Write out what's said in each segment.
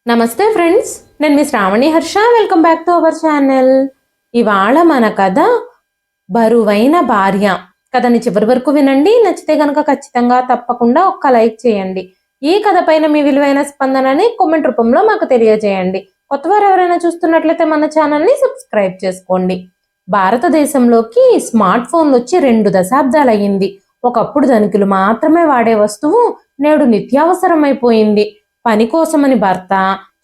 నమస్తే ఫ్రెండ్స్, నేను మీ Sravani Harsha. Welcome back to our channel. ఇవాళ మన కథ బరువైన భార్య. కథని చివరి వరకు వినండి. నచ్చితే కనుక ఖచ్చితంగా తప్పకుండా ఒక్క లైక్ చేయండి. ఈ కథ పైన మీ విలువైన స్పందనని కామెంట్ రూపంలో మాకు తెలియజేయండి. కొత్తవారు ఎవరైనా చూస్తున్నట్లయితే మన ఛానల్ని సబ్స్క్రైబ్ చేసుకోండి. భారతదేశంలోకి స్మార్ట్ ఫోన్లు వచ్చి 2 దశాబ్దాలు అయ్యింది. ఒకప్పుడు ధనికులు మాత్రమే వాడే వస్తువు నేడు నిత్యావసరమైపోయింది. పని కోసమని భర్త,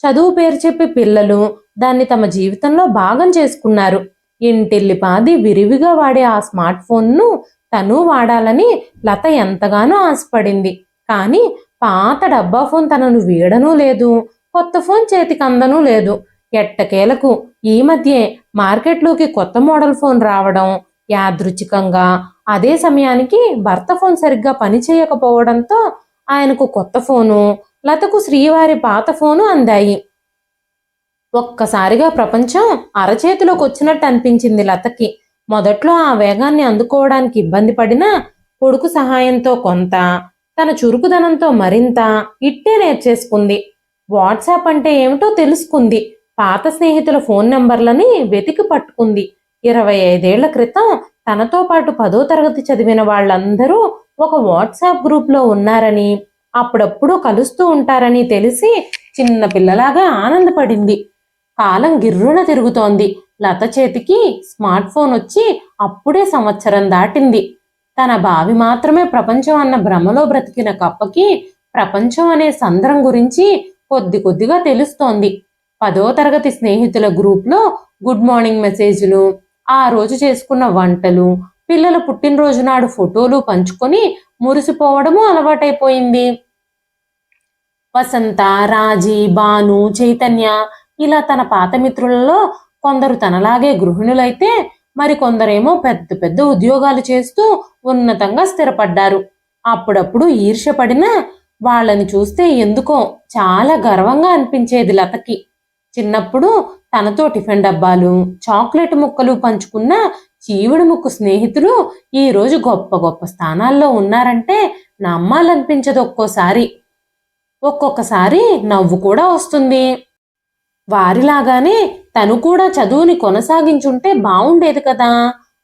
చదువు పేరు చెప్పి పిల్లలు దాన్ని తమ జీవితంలో భాగం చేసుకున్నారు. ఇంటిల్లిపాది విరివిగా వాడే ఆ స్మార్ట్ ఫోన్ను తను వాడాలని లత ఎంతగానో ఆశపడింది. కానీ పాత డబ్బా ఫోన్ తనను వీడనూ లేదు, కొత్త ఫోన్ చేతికి అందనూ లేదు. ఎట్టకేలకు ఈ మధ్యే మార్కెట్లోకి కొత్త మోడల్ ఫోన్ రావడం, యాదృచ్ఛికంగా అదే సమయానికి భర్త ఫోన్ సరిగ్గా పని చేయకపోవడంతో ఆయనకు కొత్త ఫోను, లతకు శ్రీవారి పాత ఫోను అందాయి. ఒక్కసారిగా ప్రపంచం అరచేతిలోకి వచ్చినట్టు అనిపించింది లతకి. మొదట్లో ఆ వేగాన్ని అందుకోవడానికి ఇబ్బంది పడినా కొడుకు సహాయంతో కొంత, తన చురుకుదనంతో మరింత ఇట్టే నేర్చేసుకుంది. వాట్సాప్ అంటే ఏమిటో తెలుసుకుంది. పాత స్నేహితుల ఫోన్ నంబర్లని వెతికి పట్టుకుంది. 25 ఏళ్ల క్రితం తనతో పాటు 10వ తరగతి చదివిన వాళ్ళందరూ ఒక వాట్సాప్ గ్రూప్లో ఉన్నారని, అప్పుడప్పుడు కలుస్తూ ఉంటారని తెలిసి చిన్న పిల్లలాగా ఆనందపడింది. కాలం గిర్రున తిరుగుతోంది. లత చేతికి స్మార్ట్ ఫోన్ వచ్చి అప్పుడే సంవత్సరం దాటింది. తన భావి మాత్రమే ప్రపంచం అన్న భ్రమలో బ్రతికిన కప్పకి ప్రపంచం అనే సంద్రం గురించి కొద్ది కొద్దిగా తెలుస్తోంది. 10వ తరగతి స్నేహితుల గ్రూప్లో గుడ్ మార్నింగ్ మెసేజ్లు, ఆ రోజు చేసుకున్న వంటలు, పిల్లల పుట్టినరోజు నాడు ఫోటోలు పంచుకొని మురిసిపోవడము అలవాటైపోయింది. వసంత, రాజీ, భాను, చైతన్య ఇలా తన పాత మిత్రులలో కొందరు తనలాగే గృహిణులైతే మరికొందరేమో పెద్ద పెద్ద ఉద్యోగాలు చేస్తూ ఉన్నతంగా స్థిరపడ్డారు. అప్పుడప్పుడు ఈర్ష్యపడినా వాళ్ళని చూస్తే ఎందుకో చాలా గర్వంగా అనిపించేది లతకి. చిన్నప్పుడు తనతో టిఫిన్ డబ్బాలు, చాక్లెట్ ముక్కలు పంచుకున్న చీవుడు ముక్కు స్నేహితులు ఈ రోజు గొప్ప గొప్ప స్థానాల్లో ఉన్నారంటే నమ్మాలనిపించదు. ఒక్కొక్కసారి నవ్వు కూడా వస్తుంది. వారిలాగానే తను కూడా చదువుని కొనసాగించుంటే బావుండేది కదా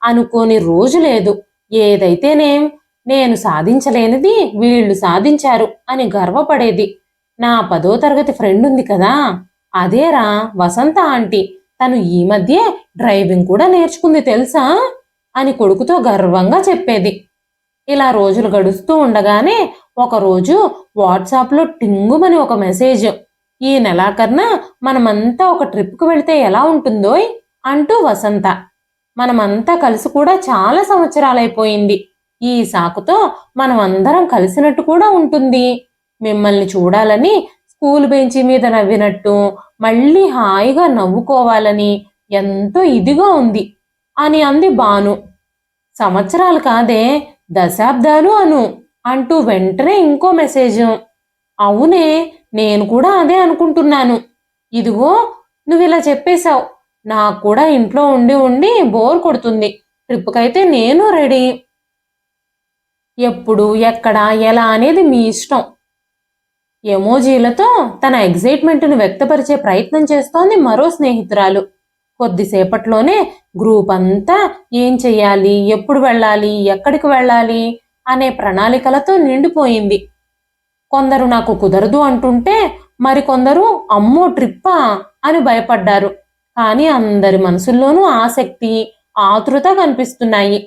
అనుకోని రోజు లేదు. ఏదైతేనేం నేను సాధించలేనిది వీళ్ళు సాధించారు అని గర్వపడేది. నా 10వ తరగతి ఫ్రెండ్ ఉంది కదా, అదేరా వసంత ఆంటీ, తను ఈ మధ్య డ్రైవింగ్ కూడా నేర్చుకుంది తెలుసా అని కొడుకుతో గర్వంగా చెప్పేది. ఇలా రోజులు గడుస్తూ ఉండగానే ఒకరోజు వాట్సాప్లో టింగుమని ఒక మెసేజ్, ఈ నెలాఖరున మనమంతా ఒక ట్రిప్కు వెళితే ఎలా ఉంటుందోయ్ అంటూ వసంత. మనమంతా కలిసి కూడా చాలా సంవత్సరాలైపోయింది. ఈ సాకుతో మనమందరం కలిసినట్టు కూడా ఉంటుంది. మిమ్మల్ని చూడాలని స్కూల్ బెంచి మీద నవ్వినట్టు మళ్ళీ హాయిగా నవ్వుకోవాలని ఎంతో ఇదిగా ఉంది అని అంది భాను. సంవత్సరాలు కాదే, దశాబ్దాలు అను అంటూ వెంటనే ఇంకో మెసేజ్, అవునే నేను కూడా అదే అనుకుంటున్నాను. ఇదిగో నువ్వు ఇలా చెప్పేశావు, నాకు కూడా ఇంట్లో ఉండి ఉండి బోర్ కొడుతుంది. ట్రిప్కైతే నేను రెడీ. ఎప్పుడు, ఎక్కడ, ఎలా అనేది మీ ఇష్టం. ఎమోజీలతో తన ఎగ్జైట్మెంట్ను వ్యక్తపరిచే ప్రయత్నం చేస్తోంది మరో స్నేహితురాలు. కొద్దిసేపట్లోనే గ్రూప్ అంతా ఏం చెయ్యాలి, ఎప్పుడు వెళ్ళాలి, ఎక్కడికి వెళ్ళాలి అనే ప్రణాళికలతో నిండిపోయింది. కొందరు నాకు కుదరదు అంటుంటే మరికొందరు అమ్మో ట్రిప్పా అని భయపడ్డారు. కానీ అందరి మనసుల్లోనూ ఆసక్తి, ఆతృత కనిపిస్తున్నాయి.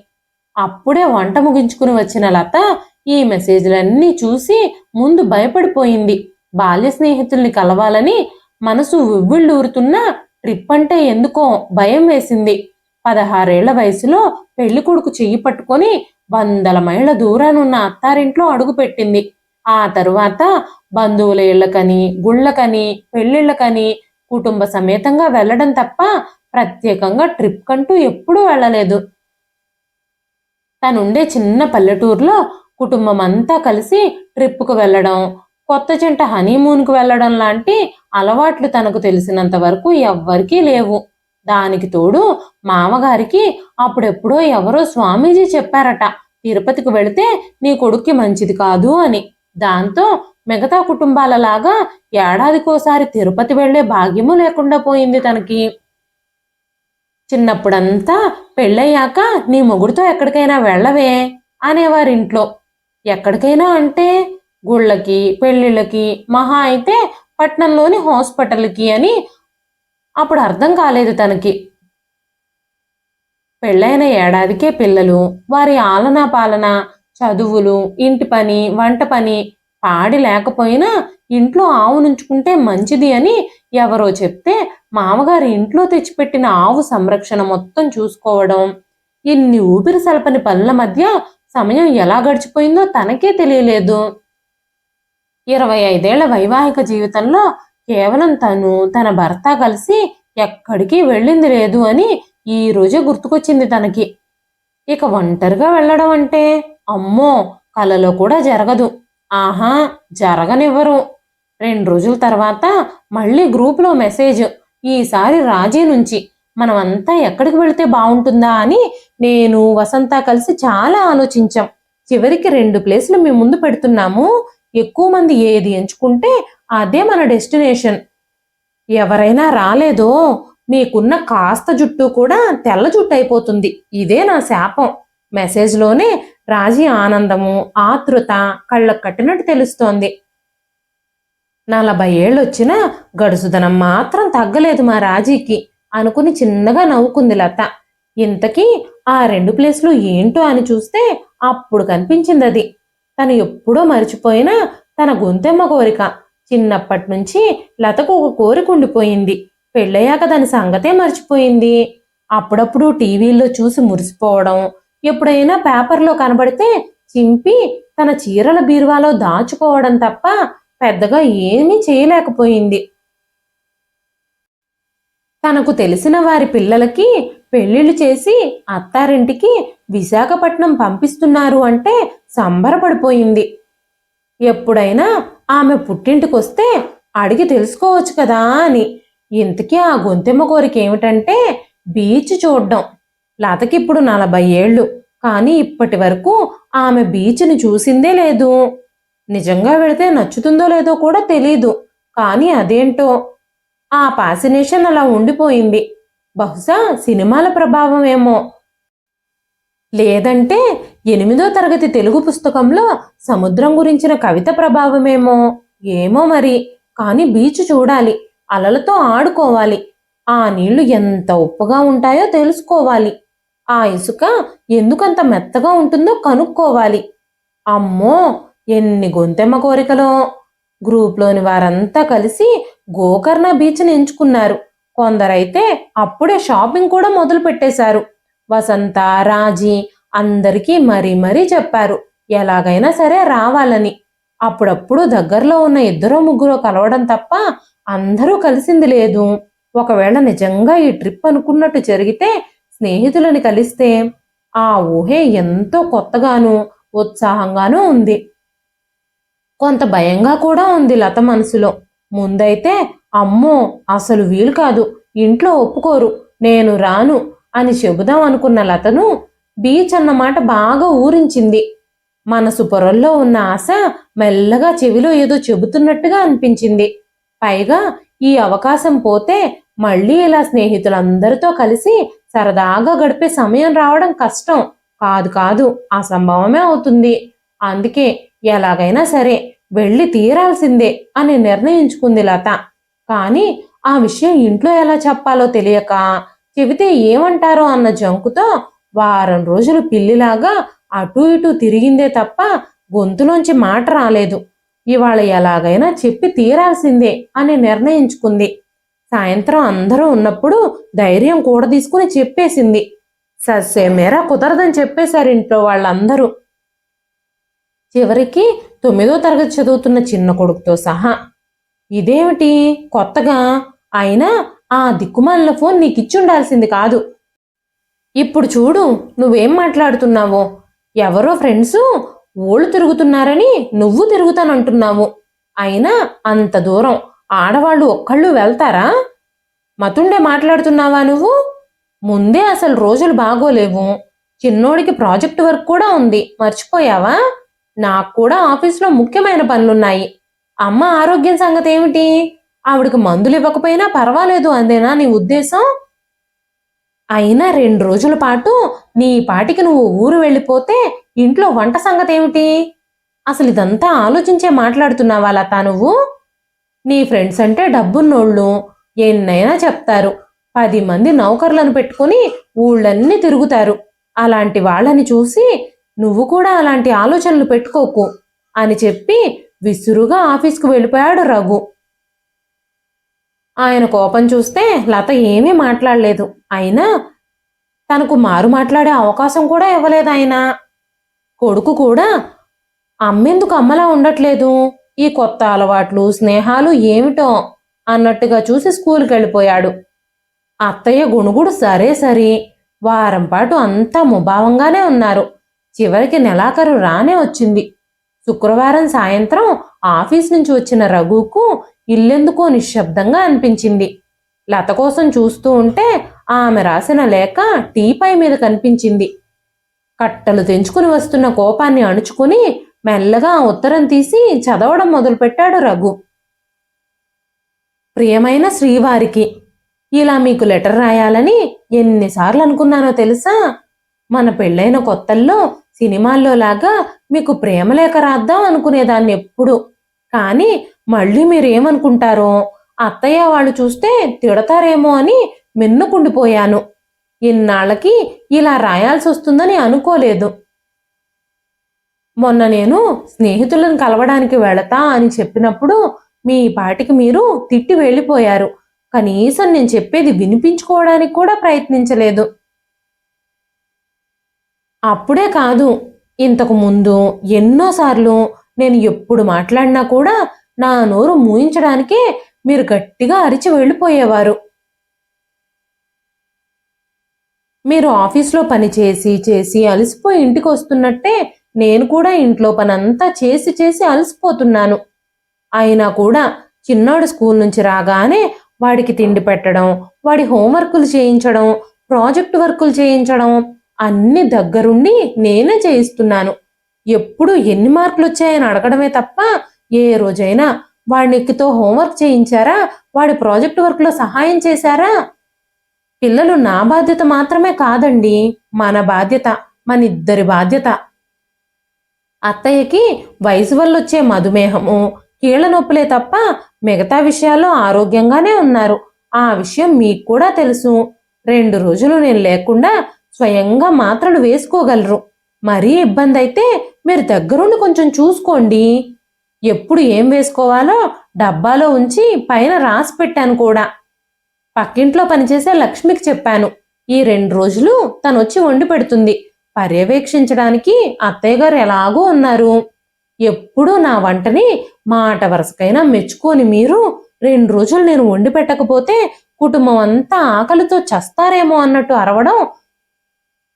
అప్పుడే వంట ముగించుకుని వచ్చిన లత ఈ మెసేజ్లన్నీ చూసి ముందు భయపడిపోయింది. బాల్య స్నేహితుల్ని కలవాలని మనసు ఉవ్విళ్ళూరుతున్నా ట్రిప్ అంటే ఎందుకో భయం వేసింది. 16 ఏళ్ల వయసులో పెళ్లి కొడుకు చెయ్యి పట్టుకొని 100 మైళ్ళ దూరానున్న అత్తారింట్లో అడుగుపెట్టింది. ఆ తరువాత బంధువుల ఇళ్లకని, గుళ్ళకని, పెళ్లిళ్లకని కుటుంబ సమేతంగా వెళ్లడం తప్ప ప్రత్యేకంగా ట్రిప్ కంటూ ఎప్పుడూ వెళ్ళలేదు. తనుండే చిన్న పల్లెటూరులో కుటుంబం అంతా కలిసి ట్రిప్కు వెళ్ళడం, కొత్త జంట హనీమూన్కు వెళ్ళడం లాంటి అలవాట్లు తనకు తెలిసినంత వరకు ఎవ్వరికీ లేవు. దానికి తోడు మామగారికి అప్పుడెప్పుడో ఎవరో స్వామీజీ చెప్పారట, తిరుపతికి వెళితే నీ కొడుక్కి మంచిది కాదు అని. దాంతో మిగతా కుటుంబాలలాగా ఏడాదికోసారి తిరుపతి వెళ్లే భాగ్యము లేకుండా పోయింది తనకి. చిన్నప్పుడంతా పెళ్ళయ్యాక నీ మొగుడితో ఎక్కడికైనా వెళ్ళవే అనేవారింట్లో. ఎక్కడికైనా అంటే గుళ్ళకి, పెళ్ళిళ్ళకి, మహా అయితే పట్నంలోని హాస్పిటల్కి అని. అప్పుడు అర్థం కాలేదు తనకి. పెళ్ళైన ఏడాదికే పిల్లలు, వారి ఆలనా పాలన, చదువులు, ఇంటి పని, వంట పని, పాడి లేకపోయినా ఇంట్లో ఆవు నుంచుకుంటే మంచిది అని ఎవరో చెప్తే మామగారి ఇంట్లో తెచ్చిపెట్టిన ఆవు సంరక్షణ మొత్తం చూసుకోవడం, ఇన్ని ఊపిరి సలపని పనుల మధ్య సమయం ఎలా గడిచిపోయిందో తనకే తెలియలేదు. 25 ఏళ్ల వైవాహిక జీవితంలో కేవలం తను, తన భర్త కలిసి ఎక్కడికి వెళ్ళింది లేదు అని ఈ రోజే గుర్తుకొచ్చింది తనకి. ఇక ఒంటరిగా వెళ్ళడం అంటే అమ్మో, కలలో కూడా జరగదు. ఆహా, జరగనివ్వరు. 2 రోజుల తర్వాత మళ్ళీ గ్రూప్లో మెసేజ్, ఈసారి రాజీ నుంచి. మనమంతా ఎక్కడికి వెళితే బాగుంటుందా అని నేను, వసంత కలిసి చాలా ఆలోచించాం. చివరికి 2 ప్లేసులు మీ ముందు పెడుతున్నాము. ఎక్కువ మంది ఏది ఎంచుకుంటే అదే మన డెస్టినేషన్. ఎవరైనా రాలేదో మీకున్న కాస్త జుట్టు కూడా తెల్ల జుట్టు అయిపోతుంది. ఇదే నా శాపం. మెసేజ్లోనే రాజీ ఆనందము, ఆతృత కళ్ళకు కట్టినట్టు తెలుస్తోంది. 40 ఏళ్ళొచ్చినా గడుసుదనం మాత్రం తగ్గలేదు మా రాజీకి అనుకుని చిన్నగా నవ్వుకుంది లత. ఇంతకీ ఆ 2 ప్లేసులు ఏంటో అని చూస్తే అప్పుడు కనిపించింది అది. తను ఎప్పుడో మరిచిపోయినా తన గొంతెమ్మ కోరిక. చిన్నప్పటి నుంచి లతకు ఒక కోరిక ఉండిపోయింది. పెళ్ళయ్యాక దాని సంగతే మర్చిపోయింది. అప్పుడప్పుడు టీవీల్లో చూసి మురిసిపోవడం, ఎప్పుడైనా పేపర్లో కనబడితే చింపి తన చీరల బీరువాలో దాచుకోవడం తప్ప పెద్దగా ఏమీ చేయలేకపోయింది. తనకు తెలిసిన వారి పిల్లలకి పెళ్లిళ్ళు చేసి అత్తారింటికి విశాఖపట్నం పంపిస్తున్నారు అంటే సంబరపడిపోయింది. ఎప్పుడైనా ఆమె పుట్టింటికొస్తే అడిగి తెలుసుకోవచ్చు కదా అని. ఇంతకీ ఆ గొంతెమ్మ కోరిక ఏమిటంటే బీచ్ చూడ్డం. లతకిప్పుడు 40 ఏళ్ళు, కానీ ఇప్పటి వరకు ఆమె బీచ్ని చూసిందే లేదు. నిజంగా వెళితే నచ్చుతుందో లేదో కూడా తెలీదు. కానీ అదేంటో ఆ ఫ్యాసినేషన్ అలా ఉండిపోయింది. బహుశా సినిమాల ప్రభావం ఏమో, లేదంటే 8వ తరగతి తెలుగు పుస్తకంలో సముద్రం గురించిన కవిత ప్రభావమేమో. ఏమో మరి. కానీ బీచ్ చూడాలి, అలలతో ఆడుకోవాలి, ఆ నీళ్లు ఎంత ఉప్పుగా ఉంటాయో తెలుసుకోవాలి, ఆ ఇసుక ఎందుకంత మెత్తగా ఉంటుందో కనుక్కోవాలి. అమ్మో, ఎన్ని గొంతెమ్మ కోరికలో. గ్రూప్లోని వారంతా కలిసి గోకర్ణ బీచ్ని ఎంచుకున్నారు. కొందరైతే అప్పుడే షాపింగ్ కూడా మొదలు పెట్టేశారు. వసంత, రాజీ అందరికీ మరీ మరీ చెప్పారు ఎలాగైనా సరే రావాలని. అప్పుడప్పుడు దగ్గరలో ఉన్న 2-3 కలవడం తప్ప అందరూ కలిసింది లేదు. ఒకవేళ నిజంగా ఈ ట్రిప్ అనుకున్నట్టు జరిగితే స్నేహితులని కలిస్తే ఆ ఊహే ఎంతో కొత్తగాను ఉత్సాహంగానూ ఉంది. కొంత భయంగా కూడా ఉంది లత మనసులో. ముందైతే అమ్మో, అసలు వీలు కాదు, ఇంట్లో ఒప్పుకోరు, నేను రాను అని చెబుదాం అనుకున్న లతను బీచ్ అన్నమాట బాగా ఊరించింది. మనసు పొరల్లో ఉన్న ఆశ మెల్లగా చెవిలో ఏదో చెబుతున్నట్టుగా అనిపించింది. పైగా ఈ అవకాశం పోతే మళ్ళీ ఇలా స్నేహితులందరితో కలిసి సరదాగా గడిపే సమయం రావడం కష్టం కాదు కాదు, అసంభవమే అవుతుంది. అందుకే ఎలాగైనా సరే వెళ్ళి తీరాల్సిందే అని నిర్ణయించుకుంది లత. కానీ ఆ విషయం ఇంట్లో ఎలా చెప్పాలో తెలియక, చెబితే ఏమంటారో అన్న జంకుతో వారం రోజులు పిల్లిలాగా అటూ ఇటూ తిరిగిందే తప్ప గొంతులోంచి మాట రాలేదు. ఇవాళ ఎలాగైనా చెప్పి తీరాల్సిందే అని నిర్ణయించుకుంది. సాయంత్రం అందరూ ఉన్నప్పుడు ధైర్యం కూడా తీసుకుని చెప్పేసింది. సస్సేమేరా కుదరదని చెప్పేశారు ఇంట్లో వాళ్ళందరూ. చివరికి 9వ తరగతి చదువుతున్న చిన్న కొడుకుతో సహా. ఇదేమిటి కొత్తగా? అయినా ఆ దిక్కుమాలిన ఫోన్ నీకిచ్చుండాల్సింది కాదు. ఇప్పుడు చూడు నువ్వేం మాట్లాడుతున్నావో. ఎవరో ఫ్రెండ్సు ఊళ్ళు తిరుగుతున్నారని నువ్వు తిరుగుతానంటున్నావు. అయినా అంత దూరం ఆడవాళ్ళు ఒక్కళ్ళు వెళ్తారా? మతుండే మాట్లాడుతున్నావా నువ్వు? ముందే అసలు రోజులు బాగోలేవు. చిన్నోడికి ప్రాజెక్ట్ వర్క్ కూడా ఉంది, మర్చిపోయావా? నాకు కూడా ఆఫీస్లో ముఖ్యమైన పనులున్నాయి. అమ్మ ఆరోగ్యం సంగతి ఏమిటి? ఆవిడకి మందులు ఇవ్వకపోయినా పర్వాలేదు అందేనా నీ ఉద్దేశం? అయినా 2 రోజుల పాటు నీ పాటికి నువ్వు ఊరు వెళ్ళిపోతే ఇంట్లో వంట సంగతి ఏమిటి? అసలు ఇదంతా ఆలోచించే మాట్లాడుతున్నావా లతా నువ్వు? నీ ఫ్రెండ్స్ అంటే డబ్బున్నోళ్ళు, ఎన్నైనా చెప్తారు. 10 మంది నౌకర్లను పెట్టుకుని ఊళ్ళన్నీ తిరుగుతారు. అలాంటి వాళ్ళని చూసి నువ్వు కూడా అలాంటి ఆలోచనలు పెట్టుకోకు అని చెప్పి విసురుగా ఆఫీస్కు వెళ్ళిపోయాడు రఘు. ఆయన కోపం చూస్తే లత ఏమీ మాట్లాడలేదు. అయినా తనకు మారు మాట్లాడే అవకాశం కూడా ఇవ్వలేదు ఆయన. కొడుకు కూడా అమ్మెందుకు అమ్మలా ఉండట్లేదు, ఈ కొత్త అలవాట్లు స్నేహాలు ఏమిటో అన్నట్టుగా చూసి స్కూల్కి వెళ్ళిపోయాడు. అత్తయ్య గుణుగుడు సరే సరి, వారం పాటు అంతా ముభావంగానే ఉన్నారు. చివరికి నెలాఖరు రానే వచ్చింది. శుక్రవారం సాయంత్రం ఆఫీస్ నుంచి వచ్చిన రఘుకు ఇల్లెందుకో నిశ్శబ్దంగా అనిపించింది. లత కోసం చూస్తూ ఉంటే ఆమె రాసిన లేఖ టీపై మీద కనిపించింది. కట్టలు తెంచుకుని వస్తున్న కోపాన్ని అణుచుకుని మెల్లగా ఆ ఉత్తరం తీసి చదవడం మొదలుపెట్టాడు రఘు. ప్రియమైన శ్రీవారికి, ఇలా మీకు లెటర్ రాయాలని ఎన్నిసార్లు అనుకున్నానో తెలుసా? మన పెళ్ళైన కొత్తల్లో సినిమాల్లో లాగా మీకు ప్రేమలేఖ రాద్దాం అనుకునేదాన్ని ఎప్పుడు. కానీ మళ్ళీ మీరేమనుకుంటారో, అత్తయ్య వాళ్ళు చూస్తే తిడతారేమో అని మిన్నుకుండిపోయాను. ఇన్నాళ్ళకి ఇలా రాయాల్సి వస్తుందని అనుకోలేదు. మొన్న నేను స్నేహితులను కలవడానికి వెళతా అని చెప్పినప్పుడు మీ పాటికి మీరు తిట్టి వెళ్ళిపోయారు. కనీసం నేను చెప్పేది వినిపించుకోవడానికి కూడా ప్రయత్నించలేదు. అప్పుడే కాదు, ఇంతకు ముందు ఎన్నోసార్లు నేను ఎప్పుడు మాట్లాడినా కూడా నా నోరు మూయించడానికే మీరు గట్టిగా అరిచి వెళ్ళిపోయేవారు. మీరు ఆఫీస్లో పని చేసి చేసి అలసిపోయి ఇంటికి వస్తున్నట్టే నేను కూడా ఇంట్లో పనంతా చేసి చేసి అలసిపోతున్నాను. అయినా కూడా చిన్నాడు స్కూల్ నుంచి రాగానే వాడికి తిండి పెట్టడం, వాడి హోంవర్కులు చేయించడం, ప్రాజెక్టు వర్కులు చేయించడం అన్ని దగ్గరుండి నేనే చేయిస్తున్నాను. ఎప్పుడు ఎన్ని మార్కులు వచ్చాయని అడగడమే తప్ప ఏ రోజైనా వాడినితో హోంవర్క్ చేయించారా, వాడి ప్రాజెక్టు వర్క్లో సహాయం చేశారా? పిల్లలు నా బాధ్యత మాత్రమే కాదండి, మన బాధ్యత, మన ఇద్దరి బాధ్యత. అత్తయ్యకి వయసు వల్ల వచ్చే మధుమేహము, కీళ్ల నొప్పులే తప్ప మిగతా విషయాల్లో ఆరోగ్యంగానే ఉన్నారు. ఆ విషయం మీకు కూడా తెలుసు. 2 రోజులు నేను లేకుండా స్వయంగా మాత్రలు వేసుకోగలరు. మరీ ఇబ్బంది అయితే మీరు దగ్గరుండి కొంచెం చూసుకోండి. ఎప్పుడు ఏం వేసుకోవాలో డబ్బాలో ఉంచి పైన రాసి పెట్టాను కూడా. పక్కింట్లో పనిచేసే లక్ష్మికి చెప్పాను, ఈ 2 రోజులు తనొచ్చి వండి పెడుతుంది. పర్యవేక్షించడానికి అత్తయ్య గారు ఎలాగూ ఉన్నారు. ఎప్పుడూ నా వంటని మాట వరసకైనా మెచ్చుకొని మీరు 2 రోజులు నేను వండి పెట్టకపోతే కుటుంబం అంతా ఆకలితో చస్తారేమో అన్నట్టు అరవడం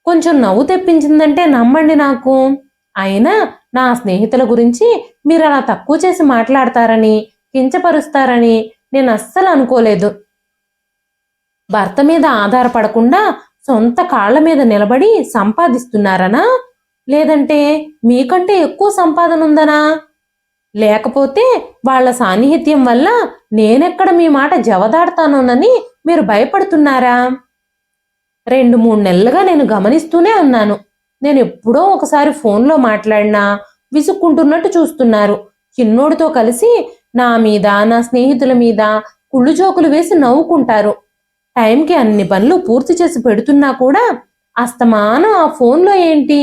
కొంచెం నవ్వు తెప్పించిందంటే నమ్మండి నాకు. అయినా నా స్నేహితుల గురించి మీరు అలా తక్కువ చేసి మాట్లాడతారని, కించపరుస్తారని నేను అస్సలు అనుకోలేదు. భర్త మీద ఆధారపడకుండా సొంత కాళ్ల మీద నిలబడి సంపాదిస్తున్నారనా? లేదంటే మీకంటే ఎక్కువ సంపాదన ఉందనా? లేకపోతే వాళ్ల సాన్నిహిత్యం వల్ల నేనెక్కడ మీ మాట జవదాడతానోనని మీరు భయపడుతున్నారా? 2-3 నెలలుగా నేను గమనిస్తూనే ఉన్నాను. నేను ఎప్పుడో ఒకసారి ఫోన్లో మాట్లాడినా విసుక్కుంటున్నట్టు చూస్తున్నారు. చిన్నోడితో కలిసి నా మీద, నా స్నేహితుల మీద కుళ్ళు జోకులు వేసి నవ్వుకుంటారు. టైంకి అన్ని పనులు పూర్తి చేసి పెడుతున్నా కూడా అస్తమానం ఆ ఫోన్లో ఏంటి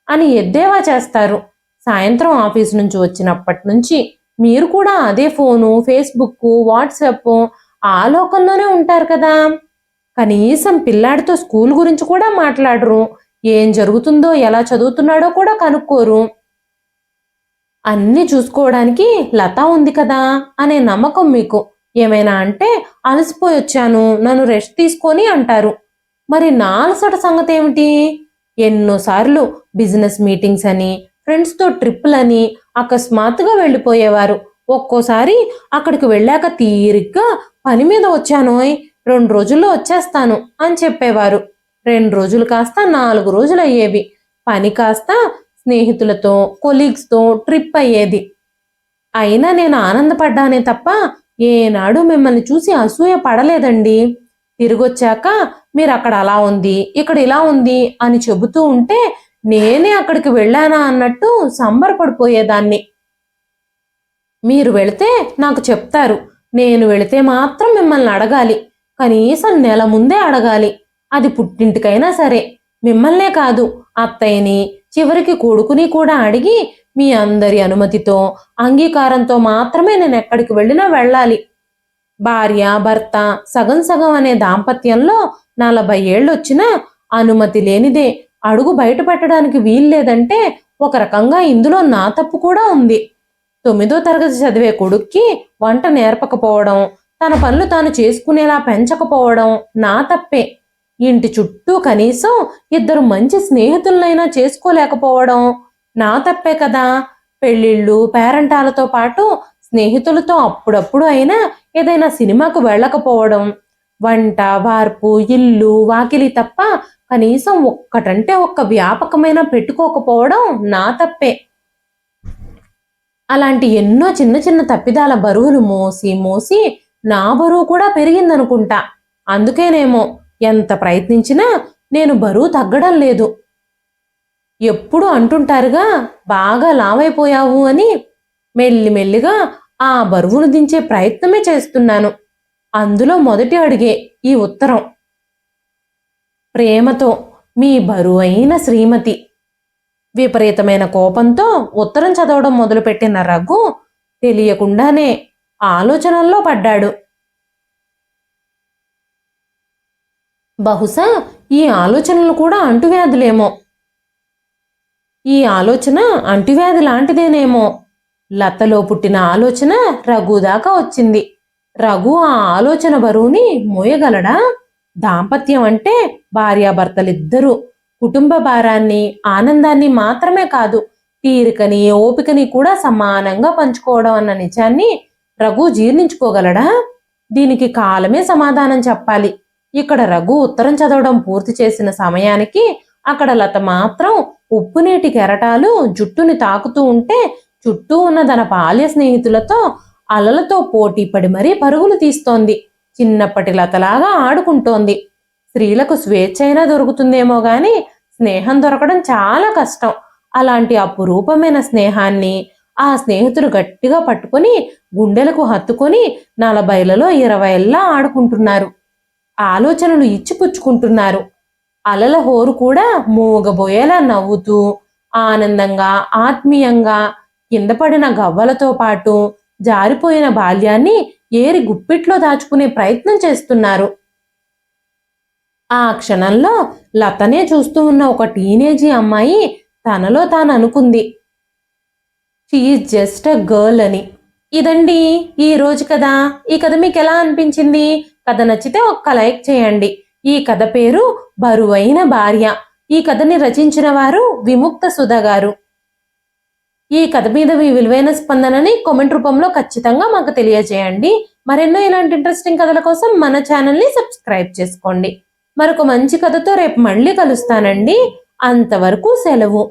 అని ఎద్దేవా చేస్తారు. సాయంత్రం ఆఫీస్ నుంచి వచ్చినప్పటి నుంచి మీరు కూడా అదే ఫోను, ఫేస్బుక్, వాట్సాప్ ఆ లోకంలోనే ఉంటారు కదా. కనీసం పిల్లాడితో స్కూల్ గురించి కూడా మాట్లాడరు. ఏం జరుగుతుందో, ఎలా చదువుతున్నాడో కూడా కనుక్కోరు. అన్నీ చూసుకోవడానికి లత ఉంది కదా అనే నమ్మకం మీకు. ఏమైనా అంటే అలసిపోయి వచ్చాను, నన్ను రెస్ట్ తీసుకొని అంటారు. మరి నా అలసట సంగతి ఏమిటి? ఎన్నోసార్లు బిజినెస్ మీటింగ్స్ అని, ఫ్రెండ్స్తో ట్రిప్పులని అకస్మాత్తుగా వెళ్ళిపోయేవారు. ఒక్కోసారి అక్కడికి వెళ్ళాక తీరిగ్గా పని మీద వచ్చానోయ్, 2 రోజుల్లో వచ్చేస్తాను అని చెప్పేవారు. 2 రోజులు కాస్త 4 రోజులు అయ్యేవి. పని కాస్త స్నేహితులతో, కొలీగ్స్తో ట్రిప్ అయ్యేది. అయినా నేను ఆనందపడ్డానే తప్ప ఏనాడు మిమ్మల్ని చూసి అసూయ పడలేదండి. తిరిగొచ్చాక మీరు అక్కడ అలా ఉంది, ఇక్కడ ఇలా ఉంది అని చెబుతూ ఉంటే నేనే అక్కడికి వెళ్ళానా అన్నట్టు సంబరపడిపోయేదాన్ని. మీరు వెళితే నాకు చెప్తారు. నేను వెళితే మాత్రం మిమ్మల్ని అడగాలి. కనీసం నెల ముందే అడగాలి. అది పుట్టింటికైనా సరే. మిమ్మల్నే కాదు, అత్తయ్యని, చివరికి కొడుకుని కూడా అడిగి మీ అందరి అనుమతితో, అంగీకారంతో మాత్రమే నేను ఎక్కడికి వెళ్ళినా వెళ్ళాలి. భార్య భర్త సగం సగం అనే దాంపత్యంలో 40 ఏళ్ళొచ్చినా అనుమతి లేనిదే అడుగు బయట పెట్టడానికి వీల్లేదంటే ఒక రకంగా ఇందులో నా తప్పు కూడా ఉంది. 9వ తరగతి చదివే కొడుక్కి వంట నేర్పకపోవడం, తన పనులు తాను చేసుకునేలా పెంచకపోవడం నా తప్పే. ఇంటి చుట్టూ కనీసం 2 మంచి స్నేహితులనైనా చేసుకోలేకపోవడం నా తప్పే కదా. పెళ్ళిళ్ళు పేరంటాలతో పాటు స్నేహితులతో అప్పుడప్పుడు అయినా ఏదైనా సినిమాకు వెళ్ళకపోవడం, వంట వార్పు ఇల్లు వాకిలి తప్ప కనీసం ఒక్కటంటే ఒక్క వ్యాపకమైన పెట్టుకోకపోవడం నా తప్పే. అలాంటి ఎన్నో చిన్న చిన్న తప్పిదాల బరువులు మోసి మోసి నా బరువు కూడా పెరిగిందనుకుంటా. అందుకేనేమో ఎంత ప్రయత్నించినా నేను బరువు తగ్గడం లేదు. ఎప్పుడు అంటుంటారుగా బాగా లావైపోయావు అని. మెల్లిమెల్లిగా ఆ బరువును దించే ప్రయత్నమే చేస్తున్నాను. అందులో మొదటి అడుగే ఈ ఉత్తరం. ప్రేమతో మీ బరువైన శ్రీమతి. విపరీతమైన కోపంతో ఉత్తరం చదవడం మొదలుపెట్టిన రఘు తెలియకుండానే ఆలోచనల్లో పడ్డాడు. బహుశా ఈ ఆలోచనలు కూడా అంటువ్యాధులేమో. ఈ ఆలోచన అంటువ్యాధి లాంటిదేనేమో. లతలో పుట్టిన ఆలోచన రఘు దాకా వచ్చింది. రఘు ఆ ఆలోచన బరువుని మోయగలడా? దాంపత్యం అంటే భార్యాభర్తలిద్దరూ కుటుంబ భారాన్ని ఆనందాన్ని మాత్రమే కాదు, తీరికని ఓపికని కూడా సమానంగా పంచుకోవడం అన్న నిజాన్ని రఘు జీర్ణించుకోగలడా? దీనికి కాలమే సమాధానం చెప్పాలి. ఇక్కడ రఘు ఉత్తరం చదవడం పూర్తి చేసిన సమయానికి అక్కడ లత మాత్రం ఉప్పునీటి కెరటాలు జుట్టుని తాకుతూ ఉంటే చుట్టూ ఉన్న తన బాల్య స్నేహితులతో అలలతో పోటీ పడి మరీ పరుగులు తీస్తోంది. చిన్నప్పటి లతలాగా ఆడుకుంటోంది. స్త్రీలకు స్వేచ్ఛ అయినా దొరుకుతుందేమో గాని స్నేహం దొరకడం చాలా కష్టం. అలాంటి అపురూపమైన స్నేహాన్ని ఆ స్నేహితులు గట్టిగా పట్టుకొని గుండెలకు హత్తుకొని 40లలో 20ల్లా ఆడుకుంటున్నారు. ఆలోచనలు ఇచ్చిపుచ్చుకుంటున్నారు. అలల హోరు కూడా మూగబోయేలా నవ్వుతూ ఆనందంగా ఆత్మీయంగా కింద పడిన గవ్వలతో పాటు జారిపోయిన బాల్యాన్ని ఏరి గుప్పిట్లో దాచుకునే ప్రయత్నం చేస్తున్నారు. ఆ క్షణంలో లతనే చూస్తూ ఉన్న ఒక టీనేజీ అమ్మాయి తనలో తాను అనుకుంది, షీఈస్ జస్ట్ అ గర్ల్ అని. ఇదండి ఈ రోజు కథ. ఈ కథ మీకు ఎలా అనిపించింది? కథ నచ్చితే ఒక్క లైక్ చేయండి. ఈ కథ పేరు బరువైన భార్య. ఈ కథని రచించిన వారు విముక్త సుధా గారు. ఈ కథ మీద మీ విలువైన స్పందనని కామెంట్ రూపంలో ఖచ్చితంగా మాకు తెలియజేయండి. మరెన్నో ఇలాంటి ఇంట్రెస్టింగ్ కథల కోసం మన ఛానల్ని సబ్స్క్రైబ్ చేసుకోండి. మరొక మంచి కథతో రేపు మళ్ళీ కలుస్తానండి. అంతవరకు సెలవు.